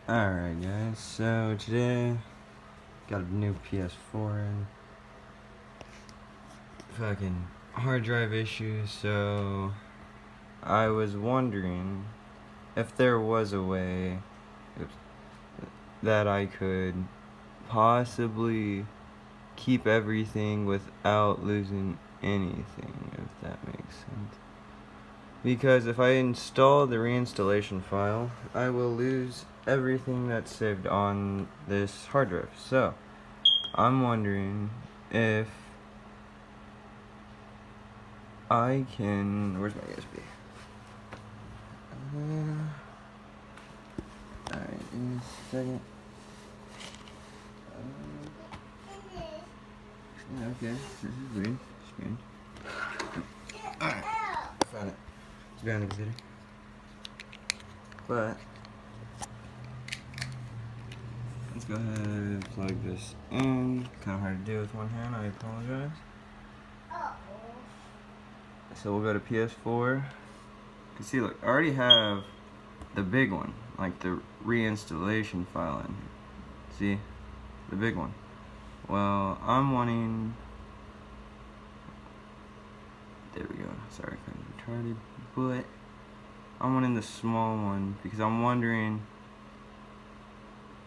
Alright guys, so today got a new PS4 in. Fucking hard drive issues, so I was wondering if there was a way that I could possibly keep everything without losing anything, if that makes sense. Because if I install the reinstallation file, I will lose everything that's saved on this hard drive. So, I'm wondering if I can... Where's my USB? Alright, in a second. Okay, this is weird. Strange. Alright, found it. It's behind the computer. But let's go ahead and plug this in. Kind of hard to do with one hand, I apologize. So we'll go to PS4. You can see, look, I already have the big one, like the reinstallation file in here. See? The big one. Well, I'm wanting... There we go. Sorry, I couldn't retarded. But I'm wanting the small one because I'm wondering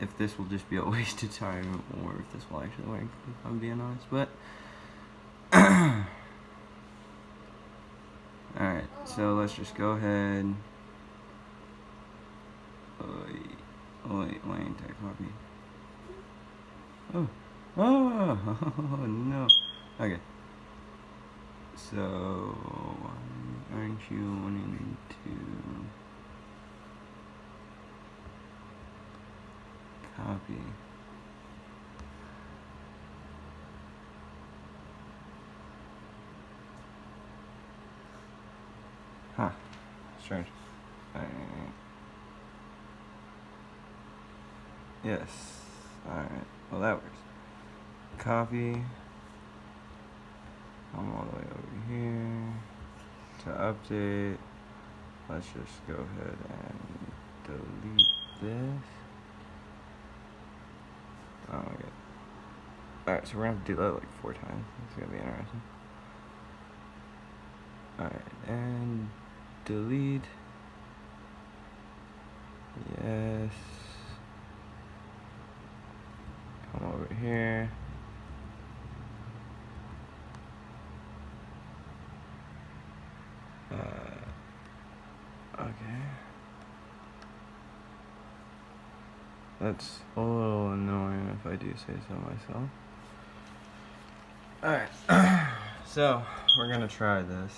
if this will just be a waste of time or if this will actually work, if I'm being honest. But alright, so let's just go ahead. Wait, why ain't that copy? Oh no. Okay. So, aren't you wanting to copy? Huh. Strange. Yes. Alright. Well, that works. Copy. I'm all the way over here. To update, let's just go ahead and delete this. Oh my god. Alright, so we're gonna have to do that like 4 times. It's gonna be interesting. Alright, and delete. Yes. Come over here. Okay. That's a little annoying if I do say so myself. Alright. So, we're gonna try this.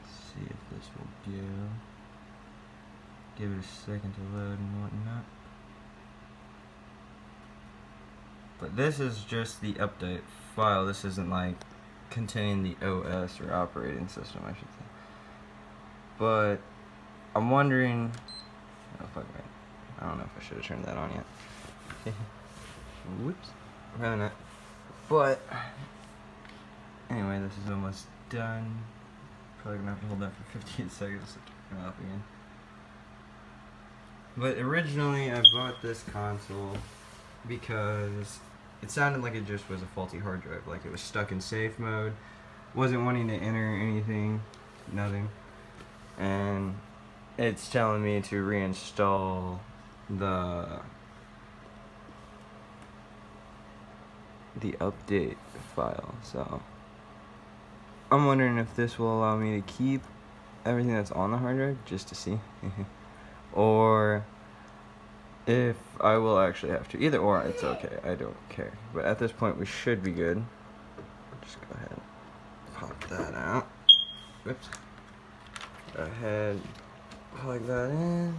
See if this will do. Give it a second to load and whatnot. But this is just the update file. This isn't like containing the OS or operating system, I should say. But I'm wondering. Oh fuck right. I don't know if I should have turned that on yet. Whoops. Rather not. But anyway, this is almost done. Probably gonna have to hold that for 15 seconds to turn it off again. But originally I bought this console because it sounded like it just was a faulty hard drive, like it was stuck in safe mode, wasn't wanting to enter anything, nothing, and it's telling me to reinstall the update file. So I'm wondering if this will allow me to keep everything that's on the hard drive, just to see. Or if I will actually have to. Either or, it's okay. I don't care. But at this point, we should be good. Just go ahead and pop that out. Whoops. Go ahead, plug that in.